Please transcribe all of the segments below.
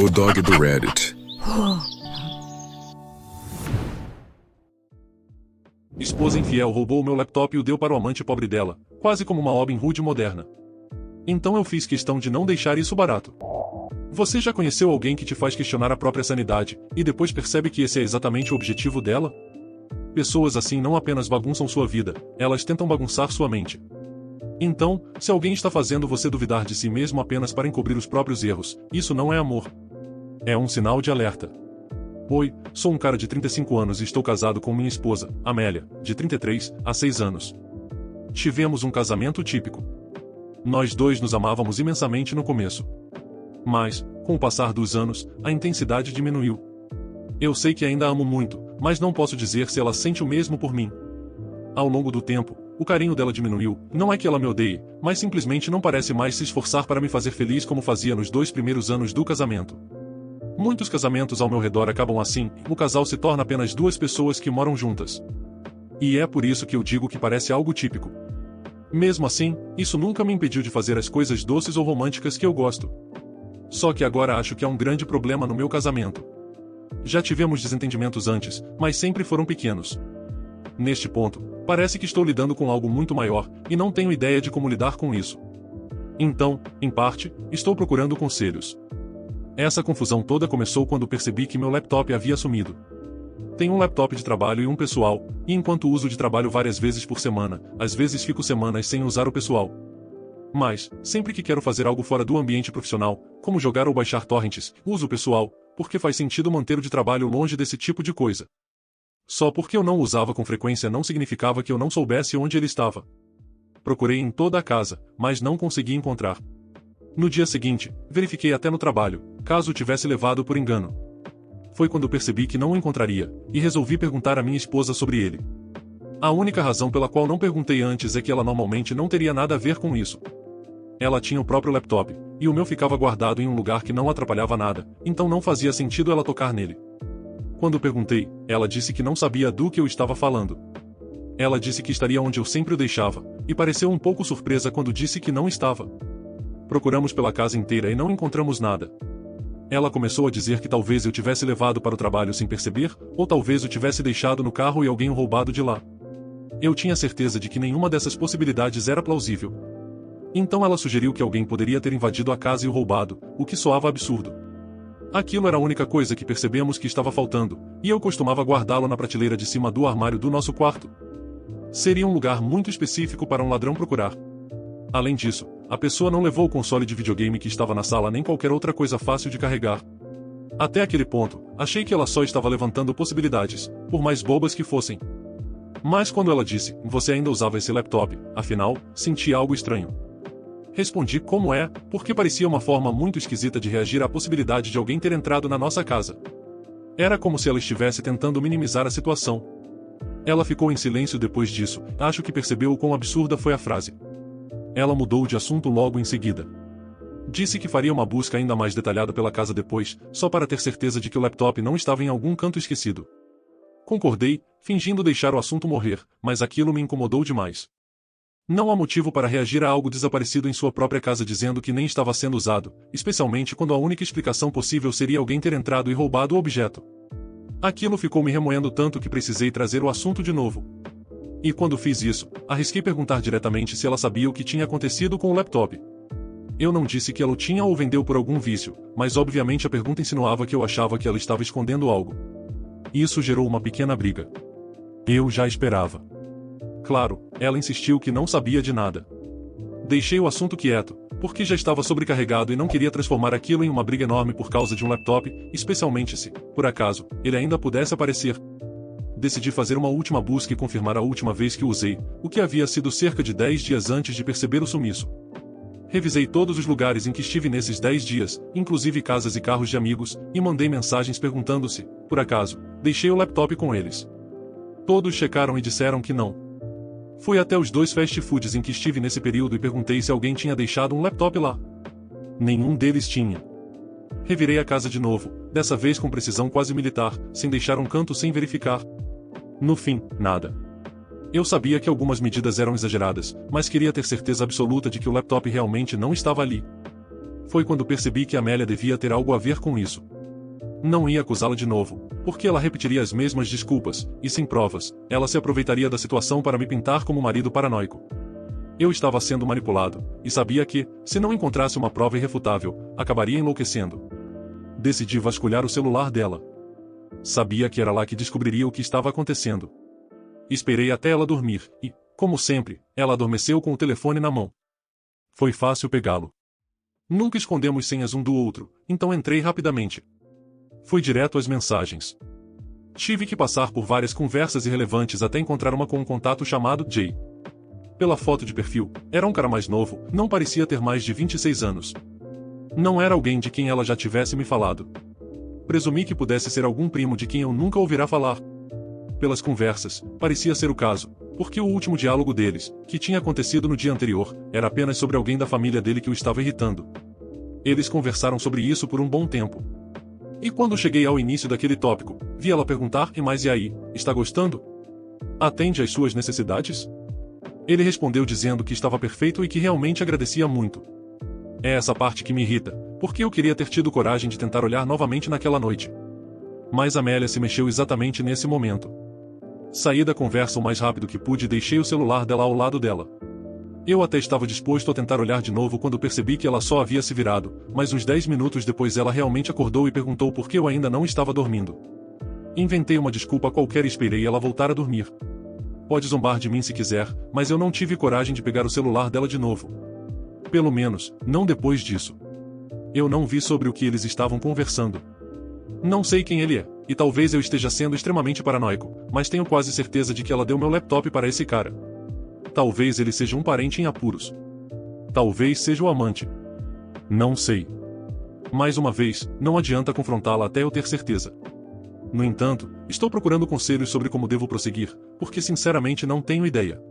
O dog do Reddit. Esposa infiel roubou meu laptop e o deu para o amante pobre dela, quase como uma Robin Hood moderna. Então eu fiz questão de não deixar isso barato. Você já conheceu alguém que te faz questionar a própria sanidade, e depois percebe que esse é exatamente o objetivo dela? Pessoas assim não apenas bagunçam sua vida, elas tentam bagunçar sua mente. Então, se alguém está fazendo você duvidar de si mesmo apenas para encobrir os próprios erros, isso não é amor. É um sinal de alerta. Oi, sou um cara de 35 anos e estou casado com minha esposa, Amélia, de 33, há 6 anos. Tivemos um casamento típico. Nós dois nos amávamos imensamente no começo. Mas, com o passar dos anos, a intensidade diminuiu. Eu sei que ainda amo muito, mas não posso dizer se ela sente o mesmo por mim. Ao longo do tempo, o carinho dela diminuiu, não é que ela me odeie, mas simplesmente não parece mais se esforçar para me fazer feliz como fazia nos 2 primeiros anos do casamento. Muitos casamentos ao meu redor acabam assim, o casal se torna apenas 2 pessoas que moram juntas. E é por isso que eu digo que parece algo típico. Mesmo assim, isso nunca me impediu de fazer as coisas doces ou românticas que eu gosto. Só que agora acho que há um grande problema no meu casamento. Já tivemos desentendimentos antes, mas sempre foram pequenos. Neste ponto, parece que estou lidando com algo muito maior, e não tenho ideia de como lidar com isso. Então, em parte, estou procurando conselhos. Essa confusão toda começou quando percebi que meu laptop havia sumido. Tenho um laptop de trabalho e um pessoal, e enquanto uso de trabalho várias vezes por semana, às vezes fico semanas sem usar o pessoal. Mas, sempre que quero fazer algo fora do ambiente profissional, como jogar ou baixar torrents, uso o pessoal, porque faz sentido manter o de trabalho longe desse tipo de coisa. Só porque eu não o usava com frequência não significava que eu não soubesse onde ele estava. Procurei em toda a casa, mas não consegui encontrar. No dia seguinte, verifiquei até no trabalho, caso o tivesse levado por engano. Foi quando percebi que não o encontraria, e resolvi perguntar à minha esposa sobre ele. A única razão pela qual não perguntei antes é que ela normalmente não teria nada a ver com isso. Ela tinha o próprio laptop, e o meu ficava guardado em um lugar que não atrapalhava nada, então não fazia sentido ela tocar nele. Quando perguntei, ela disse que não sabia do que eu estava falando. Ela disse que estaria onde eu sempre o deixava, e pareceu um pouco surpresa quando disse que não estava. Procuramos pela casa inteira e não encontramos nada. Ela começou a dizer que talvez eu tivesse levado para o trabalho sem perceber, ou talvez o tivesse deixado no carro e alguém o roubado de lá. Eu tinha certeza de que nenhuma dessas possibilidades era plausível. Então ela sugeriu que alguém poderia ter invadido a casa e o roubado, o que soava absurdo. Aquilo era a única coisa que percebemos que estava faltando, e eu costumava guardá-lo na prateleira de cima do armário do nosso quarto. Seria um lugar muito específico para um ladrão procurar. Além disso, a pessoa não levou o console de videogame que estava na sala nem qualquer outra coisa fácil de carregar. Até aquele ponto, achei que ela só estava levantando possibilidades, por mais bobas que fossem. Mas quando ela disse, você ainda usava esse laptop, afinal, senti algo estranho. Respondi como é, porque parecia uma forma muito esquisita de reagir à possibilidade de alguém ter entrado na nossa casa. Era como se ela estivesse tentando minimizar a situação. Ela ficou em silêncio depois disso, acho que percebeu o quão absurda foi a frase. Ela mudou de assunto logo em seguida. Disse que faria uma busca ainda mais detalhada pela casa depois, só para ter certeza de que o laptop não estava em algum canto esquecido. Concordei, fingindo deixar o assunto morrer, mas aquilo me incomodou demais. Não há motivo para reagir a algo desaparecido em sua própria casa dizendo que nem estava sendo usado, especialmente quando a única explicação possível seria alguém ter entrado e roubado o objeto. Aquilo ficou me remoendo tanto que precisei trazer o assunto de novo. E quando fiz isso, arrisquei perguntar diretamente se ela sabia o que tinha acontecido com o laptop. Eu não disse que ela o tinha ou vendeu por algum vício, mas obviamente a pergunta insinuava que eu achava que ela estava escondendo algo. Isso gerou uma pequena briga. Eu já esperava. Claro, ela insistiu que não sabia de nada. Deixei o assunto quieto, porque já estava sobrecarregado e não queria transformar aquilo em uma briga enorme por causa de um laptop, especialmente se, por acaso, ele ainda pudesse aparecer. Decidi fazer uma última busca e confirmar a última vez que o usei, o que havia sido cerca de 10 dias antes de perceber o sumiço. Revisei todos os lugares em que estive nesses 10 dias, inclusive casas e carros de amigos, e mandei mensagens perguntando se, por acaso, deixei o laptop com eles. Todos checaram e disseram que não. Fui até os 2 fast foods em que estive nesse período e perguntei se alguém tinha deixado um laptop lá. Nenhum deles tinha. Revirei a casa de novo, dessa vez com precisão quase militar, sem deixar um canto sem verificar. No fim, nada. Eu sabia que algumas medidas eram exageradas, mas queria ter certeza absoluta de que o laptop realmente não estava ali. Foi quando percebi que Amélia devia ter algo a ver com isso. Não ia acusá-la de novo, porque ela repetiria as mesmas desculpas, e sem provas, ela se aproveitaria da situação para me pintar como marido paranoico. Eu estava sendo manipulado, e sabia que, se não encontrasse uma prova irrefutável, acabaria enlouquecendo. Decidi vasculhar o celular dela. Sabia que era lá que descobriria o que estava acontecendo. Esperei até ela dormir, e, como sempre, ela adormeceu com o telefone na mão. Foi fácil pegá-lo. Nunca escondemos senhas um do outro, então entrei rapidamente. Fui direto às mensagens. Tive que passar por várias conversas irrelevantes até encontrar uma com um contato chamado Jay. Pela foto de perfil, era um cara mais novo, não parecia ter mais de 26 anos. Não era alguém de quem ela já tivesse me falado. Presumi que pudesse ser algum primo de quem eu nunca ouvirá falar. Pelas conversas, parecia ser o caso, porque o último diálogo deles, que tinha acontecido no dia anterior, era apenas sobre alguém da família dele que o estava irritando. Eles conversaram sobre isso por um bom tempo. E quando cheguei ao início daquele tópico, vi ela perguntar: e aí, está gostando? Atende às suas necessidades? Ele respondeu dizendo que estava perfeito e que realmente agradecia muito. É essa parte que me irrita, porque eu queria ter tido coragem de tentar olhar novamente naquela noite. Mas Amélia se mexeu exatamente nesse momento. Saí da conversa o mais rápido que pude e deixei o celular dela ao lado dela. Eu até estava disposto a tentar olhar de novo quando percebi que ela só havia se virado, mas uns 10 minutos depois ela realmente acordou e perguntou por que eu ainda não estava dormindo. Inventei uma desculpa qualquer e esperei ela voltar a dormir. Pode zombar de mim se quiser, mas eu não tive coragem de pegar o celular dela de novo. Pelo menos, não depois disso. Eu não vi sobre o que eles estavam conversando. Não sei quem ele é, e talvez eu esteja sendo extremamente paranoico, mas tenho quase certeza de que ela deu meu laptop para esse cara. Talvez ele seja um parente em apuros. Talvez seja o amante. Não sei. Mais uma vez, não adianta confrontá-la até eu ter certeza. No entanto, estou procurando conselhos sobre como devo prosseguir, porque sinceramente não tenho ideia.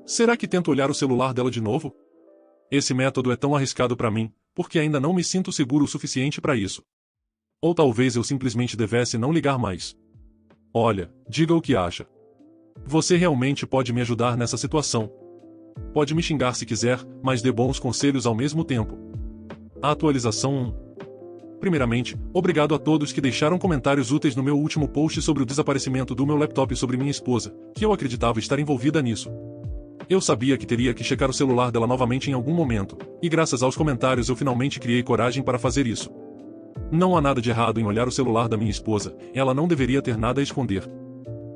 Será que tento olhar o celular dela de novo? Esse método é tão arriscado para mim, porque ainda não me sinto seguro o suficiente para isso. Ou talvez eu simplesmente devesse não ligar mais. Olha, diga o que acha. Você realmente pode me ajudar nessa situação. Pode me xingar se quiser, mas dê bons conselhos ao mesmo tempo. A atualização 1. Primeiramente, obrigado a todos que deixaram comentários úteis no meu último post sobre o desaparecimento do meu laptop e sobre minha esposa, que eu acreditava estar envolvida nisso. Eu sabia que teria que checar o celular dela novamente em algum momento, e graças aos comentários eu finalmente criei coragem para fazer isso. Não há nada de errado em olhar o celular da minha esposa, ela não deveria ter nada a esconder.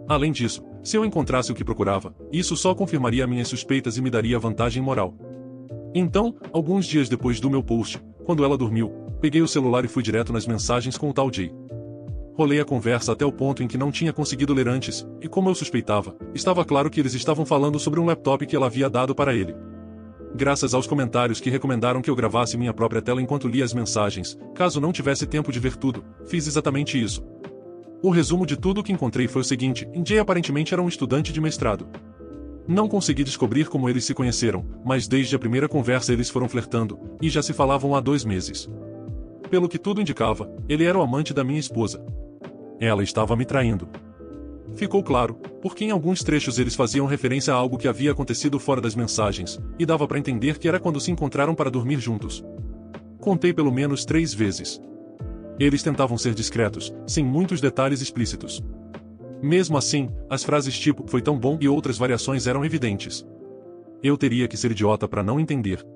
Além disso, se eu encontrasse o que procurava, isso só confirmaria minhas suspeitas e me daria vantagem moral. Então, alguns dias depois do meu post, quando ela dormiu, peguei o celular e fui direto nas mensagens com o tal Jay. Rolei a conversa até o ponto em que não tinha conseguido ler antes, e como eu suspeitava, estava claro que eles estavam falando sobre um laptop que ela havia dado para ele. Graças aos comentários que recomendaram que eu gravasse minha própria tela enquanto lia as mensagens, caso não tivesse tempo de ver tudo, fiz exatamente isso. O resumo de tudo o que encontrei foi o seguinte: Jay aparentemente era um estudante de mestrado. Não consegui descobrir como eles se conheceram, mas desde a primeira conversa eles foram flertando, e já se falavam há 2 meses. Pelo que tudo indicava, ele era o amante da minha esposa. Ela estava me traindo. Ficou claro, porque em alguns trechos eles faziam referência a algo que havia acontecido fora das mensagens, e dava para entender que era quando se encontraram para dormir juntos. Contei pelo menos 3 vezes. Eles tentavam ser discretos, sem muitos detalhes explícitos. Mesmo assim, as frases tipo "foi tão bom" e outras variações eram evidentes. Eu teria que ser idiota para não entender.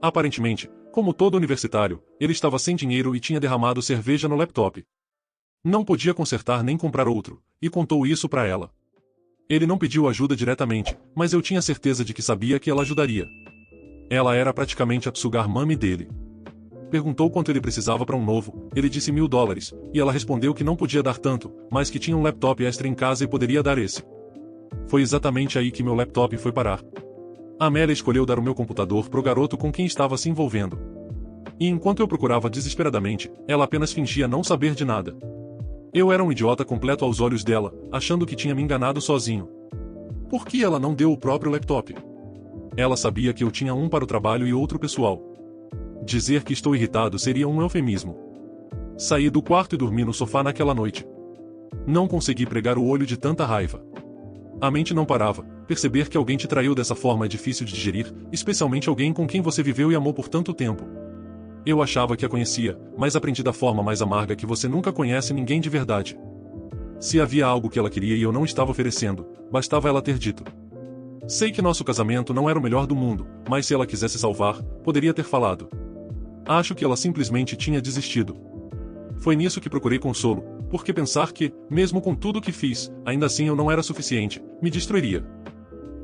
Aparentemente, como todo universitário, ele estava sem dinheiro e tinha derramado cerveja no laptop. Não podia consertar nem comprar outro, e contou isso para ela. Ele não pediu ajuda diretamente, mas eu tinha certeza de que sabia que ela ajudaria. Ela era praticamente a sugar mummy dele. Perguntou quanto ele precisava para um novo, ele disse $1.000, e ela respondeu que não podia dar tanto, mas que tinha um laptop extra em casa e poderia dar esse. Foi exatamente aí que meu laptop foi parar. Amélia escolheu dar o meu computador pro garoto com quem estava se envolvendo. E enquanto eu procurava desesperadamente, ela apenas fingia não saber de nada. Eu era um idiota completo aos olhos dela, achando que tinha me enganado sozinho. Por que ela não deu o próprio laptop? Ela sabia que eu tinha um para o trabalho e outro pessoal. Dizer que estou irritado seria um eufemismo. Saí do quarto e dormi no sofá naquela noite. Não consegui pregar o olho de tanta raiva. A mente não parava. Perceber que alguém te traiu dessa forma é difícil de digerir, especialmente alguém com quem você viveu e amou por tanto tempo. Eu achava que a conhecia, mas aprendi da forma mais amarga que você nunca conhece ninguém de verdade. Se havia algo que ela queria e eu não estava oferecendo, bastava ela ter dito. Sei que nosso casamento não era o melhor do mundo, mas se ela quisesse salvar, poderia ter falado. Acho que ela simplesmente tinha desistido. Foi nisso que procurei consolo, porque pensar que, mesmo com tudo o que fiz, ainda assim eu não era suficiente, me destruiria.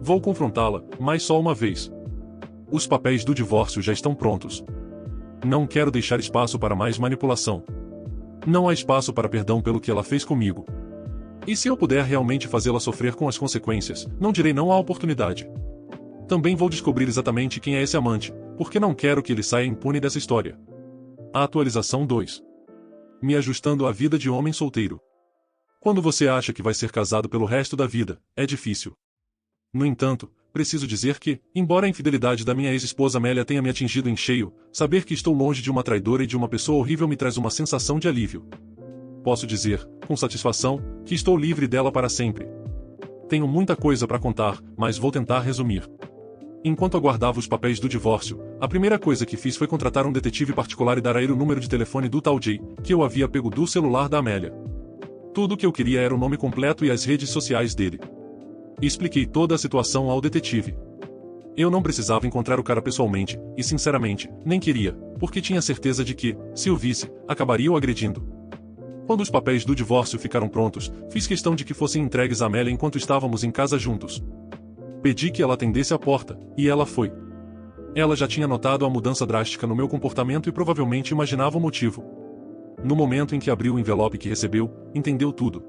Vou confrontá-la, mas só uma vez. Os papéis do divórcio já estão prontos. Não quero deixar espaço para mais manipulação. Não há espaço para perdão pelo que ela fez comigo. E se eu puder realmente fazê-la sofrer com as consequências, não direi não à oportunidade. Também vou descobrir exatamente quem é esse amante, porque não quero que ele saia impune dessa história. A atualização 2. Me ajustando à vida de homem solteiro. Quando você acha que vai ser casado pelo resto da vida, é difícil. No entanto, preciso dizer que, embora a infidelidade da minha ex-esposa Amélia tenha me atingido em cheio, saber que estou longe de uma traidora e de uma pessoa horrível me traz uma sensação de alívio. Posso dizer, com satisfação, que estou livre dela para sempre. Tenho muita coisa para contar, mas vou tentar resumir. Enquanto aguardava os papéis do divórcio, a primeira coisa que fiz foi contratar um detetive particular e dar a ele o número de telefone do tal Jay, que eu havia pego do celular da Amélia. Tudo o que eu queria era o nome completo e as redes sociais dele. Expliquei toda a situação ao detetive. Eu não precisava encontrar o cara pessoalmente, e sinceramente, nem queria, porque tinha certeza de que, se o visse, acabaria o agredindo. Quando os papéis do divórcio ficaram prontos, fiz questão de que fossem entregues a Amélia enquanto estávamos em casa juntos. Pedi que ela atendesse a porta, e ela foi. Ela já tinha notado a mudança drástica no meu comportamento e provavelmente imaginava o motivo. No momento em que abriu o envelope que recebeu, entendeu tudo.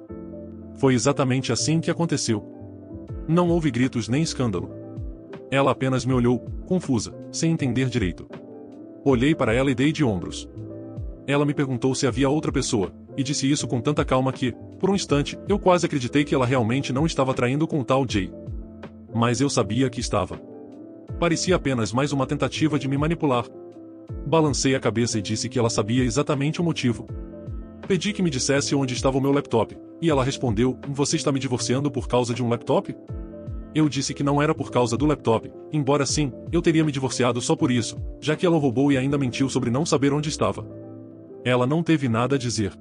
Foi exatamente assim que aconteceu. Não houve gritos nem escândalo. Ela apenas me olhou, confusa, sem entender direito. Olhei para ela e dei de ombros. Ela me perguntou se havia outra pessoa, e disse isso com tanta calma que, por um instante, eu quase acreditei que ela realmente não estava traindo com o tal Jay. Mas eu sabia que estava. Parecia apenas mais uma tentativa de me manipular. Balancei a cabeça e disse que ela sabia exatamente o motivo. Pedi que me dissesse onde estava o meu laptop, e ela respondeu: "Você está me divorciando por causa de um laptop?" Eu disse que não era por causa do laptop, embora sim, eu teria me divorciado só por isso, já que ela o roubou e ainda mentiu sobre não saber onde estava. Ela não teve nada a dizer.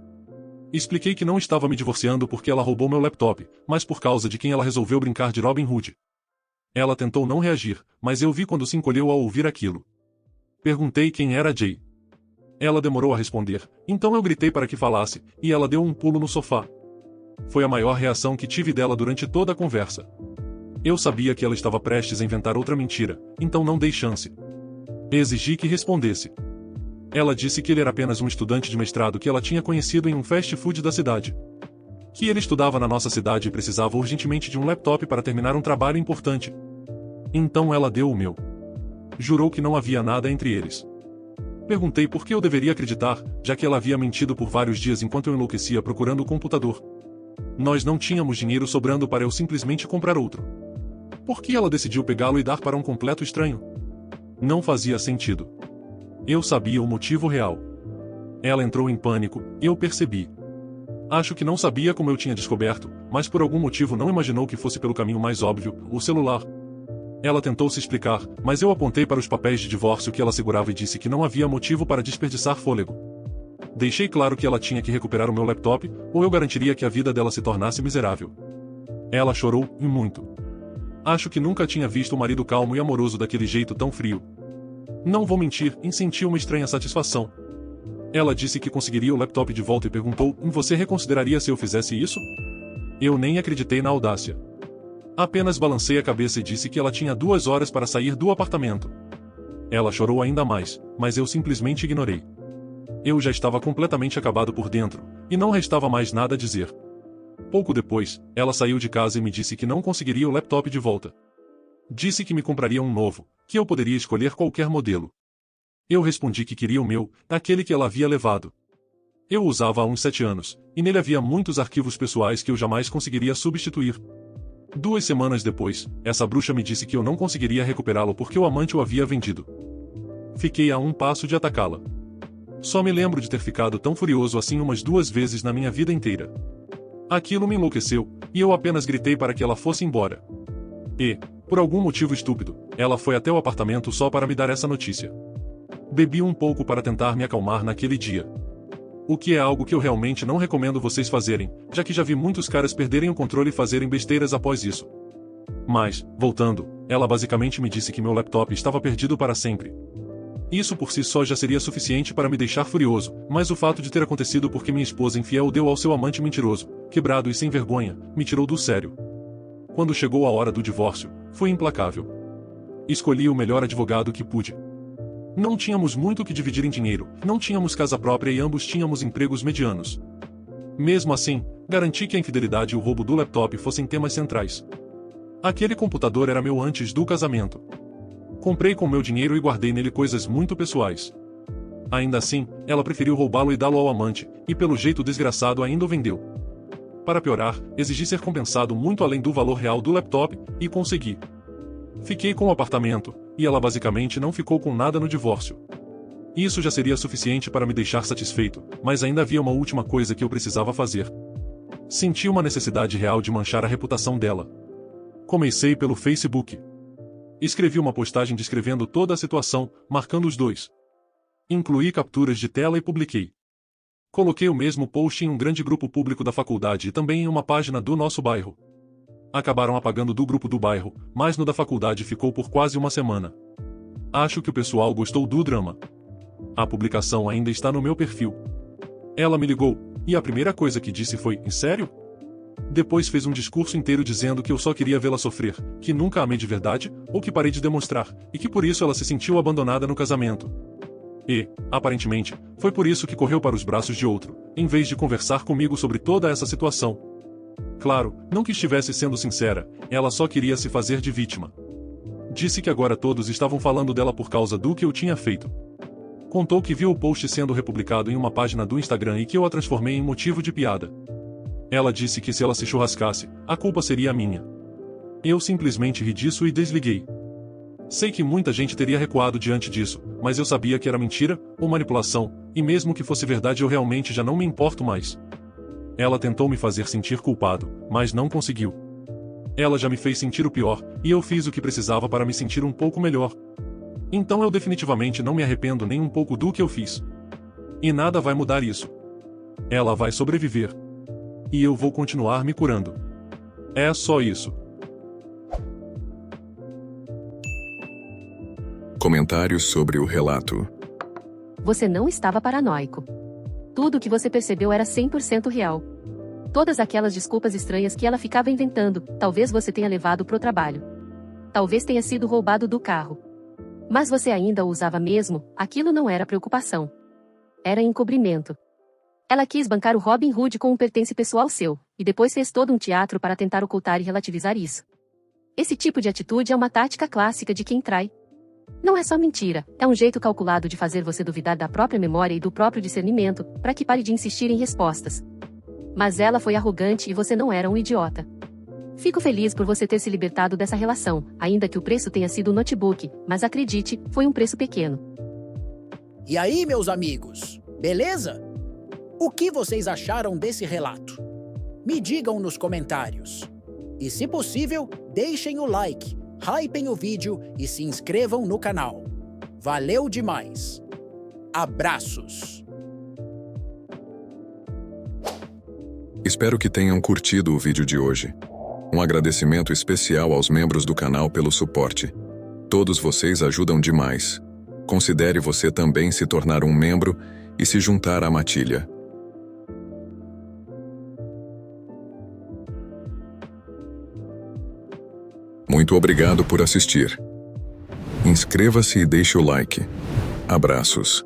Expliquei que não estava me divorciando porque ela roubou meu laptop, mas por causa de quem ela resolveu brincar de Robin Hood. Ela tentou não reagir, mas eu vi quando se encolheu ao ouvir aquilo. Perguntei quem era Jay. Ela demorou a responder, então eu gritei para que falasse, e ela deu um pulo no sofá. Foi a maior reação que tive dela durante toda a conversa. Eu sabia que ela estava prestes a inventar outra mentira, então não dei chance. Exigi que respondesse. Ela disse que ele era apenas um estudante de mestrado que ela tinha conhecido em um fast food da cidade. Que ele estudava na nossa cidade e precisava urgentemente de um laptop para terminar um trabalho importante. Então ela deu o meu. Jurou que não havia nada entre eles. Perguntei por que eu deveria acreditar, já que ela havia mentido por vários dias enquanto eu enlouquecia procurando o computador. Nós não tínhamos dinheiro sobrando para eu simplesmente comprar outro. Por que ela decidiu pegá-lo e dar para um completo estranho? Não fazia sentido. Eu sabia o motivo real. Ela entrou em pânico, eu percebi. Acho que não sabia como eu tinha descoberto, mas por algum motivo não imaginou que fosse pelo caminho mais óbvio, o celular. Ela tentou se explicar, mas eu apontei para os papéis de divórcio que ela segurava e disse que não havia motivo para desperdiçar fôlego. Deixei claro que ela tinha que recuperar o meu laptop, ou eu garantiria que a vida dela se tornasse miserável. Ela chorou, e muito. Acho que nunca tinha visto um marido calmo e amoroso daquele jeito tão frio. Não vou mentir, senti uma estranha satisfação. Ela disse que conseguiria o laptop de volta e perguntou: "Você reconsideraria se eu fizesse isso?" Eu nem acreditei na audácia. Apenas balancei a cabeça e disse que ela tinha 2 horas para sair do apartamento. Ela chorou ainda mais, mas eu simplesmente ignorei. Eu já estava completamente acabado por dentro, e não restava mais nada a dizer. Pouco depois, ela saiu de casa e me disse que não conseguiria o laptop de volta. Disse que me compraria um novo, que eu poderia escolher qualquer modelo. Eu respondi que queria o meu, daquele que ela havia levado. Eu o usava há uns 7 anos, e nele havia muitos arquivos pessoais que eu jamais conseguiria substituir. 2 semanas depois, essa bruxa me disse que eu não conseguiria recuperá-lo porque o amante o havia vendido. Fiquei a um passo de atacá-la. Só me lembro de ter ficado tão furioso assim umas 2 vezes na minha vida inteira. Aquilo me enlouqueceu, e eu apenas gritei para que ela fosse embora. E, por algum motivo estúpido, ela foi até o apartamento só para me dar essa notícia. Bebi um pouco para tentar me acalmar naquele dia. O que é algo que eu realmente não recomendo vocês fazerem, já que já vi muitos caras perderem o controle e fazerem besteiras após isso. Mas, voltando, ela basicamente me disse que meu laptop estava perdido para sempre. Isso por si só já seria suficiente para me deixar furioso, mas o fato de ter acontecido porque minha esposa infiel deu ao seu amante mentiroso, quebrado e sem vergonha, me tirou do sério. Quando chegou a hora do divórcio, fui implacável. Escolhi o melhor advogado que pude. Não tínhamos muito o que dividir em dinheiro, não tínhamos casa própria e ambos tínhamos empregos medianos. Mesmo assim, garanti que a infidelidade e o roubo do laptop fossem temas centrais. Aquele computador era meu antes do casamento. Comprei com meu dinheiro e guardei nele coisas muito pessoais. Ainda assim, ela preferiu roubá-lo e dá-lo ao amante, e pelo jeito desgraçado ainda o vendeu. Para piorar, exigi ser compensado muito além do valor real do laptop, e consegui. Fiquei com o apartamento, e ela basicamente não ficou com nada no divórcio. Isso já seria suficiente para me deixar satisfeito, mas ainda havia uma última coisa que eu precisava fazer. Senti uma necessidade real de manchar a reputação dela. Comecei pelo Facebook. Escrevi uma postagem descrevendo toda a situação, marcando os dois. Incluí capturas de tela e publiquei. Coloquei o mesmo post em um grande grupo público da faculdade e também em uma página do nosso bairro. Acabaram apagando do grupo do bairro, mas no da faculdade ficou por quase uma semana. Acho que o pessoal gostou do drama. A publicação ainda está no meu perfil. Ela me ligou, e a primeira coisa que disse foi: "Em sério?" Depois fez um discurso inteiro dizendo que eu só queria vê-la sofrer, que nunca a amei de verdade, ou que parei de demonstrar, e que por isso ela se sentiu abandonada no casamento. E, aparentemente, foi por isso que correu para os braços de outro, em vez de conversar comigo sobre toda essa situação. Claro, não que estivesse sendo sincera, ela só queria se fazer de vítima. Disse que agora todos estavam falando dela por causa do que eu tinha feito. Contou que viu o post sendo republicado em uma página do Instagram e que eu a transformei em motivo de piada. Ela disse que se ela se churrascasse, a culpa seria minha. Eu simplesmente ri disso e desliguei. Sei que muita gente teria recuado diante disso, mas eu sabia que era mentira, ou manipulação, e mesmo que fosse verdade eu realmente já não me importo mais. Ela tentou me fazer sentir culpado, mas não conseguiu. Ela já me fez sentir o pior, e eu fiz o que precisava para me sentir um pouco melhor. Então eu definitivamente não me arrependo nem um pouco do que eu fiz. E nada vai mudar isso. Ela vai sobreviver. E eu vou continuar me curando. É só isso. Comentários sobre o relato. Você não estava paranoico. Tudo o que você percebeu era 100% real. Todas aquelas desculpas estranhas que ela ficava inventando, talvez você tenha levado pro trabalho. Talvez tenha sido roubado do carro. Mas você ainda o usava mesmo, aquilo não era preocupação. Era encobrimento. Ela quis bancar o Robin Hood com um pertence pessoal seu, e depois fez todo um teatro para tentar ocultar e relativizar isso. Esse tipo de atitude é uma tática clássica de quem trai. Não é só mentira, é um jeito calculado de fazer você duvidar da própria memória e do próprio discernimento, para que pare de insistir em respostas. Mas ela foi arrogante e você não era um idiota. Fico feliz por você ter se libertado dessa relação, ainda que o preço tenha sido o notebook, mas acredite, foi um preço pequeno. E aí, meus amigos, beleza? O que vocês acharam desse relato? Me digam nos comentários. E se possível, deixem o like, hypem o vídeo e se inscrevam no canal. Valeu demais! Abraços! Espero que tenham curtido o vídeo de hoje. Um agradecimento especial aos membros do canal pelo suporte. Todos vocês ajudam demais. Considere você também se tornar um membro e se juntar à matilha. Muito obrigado por assistir. Inscreva-se e deixe o like. Abraços.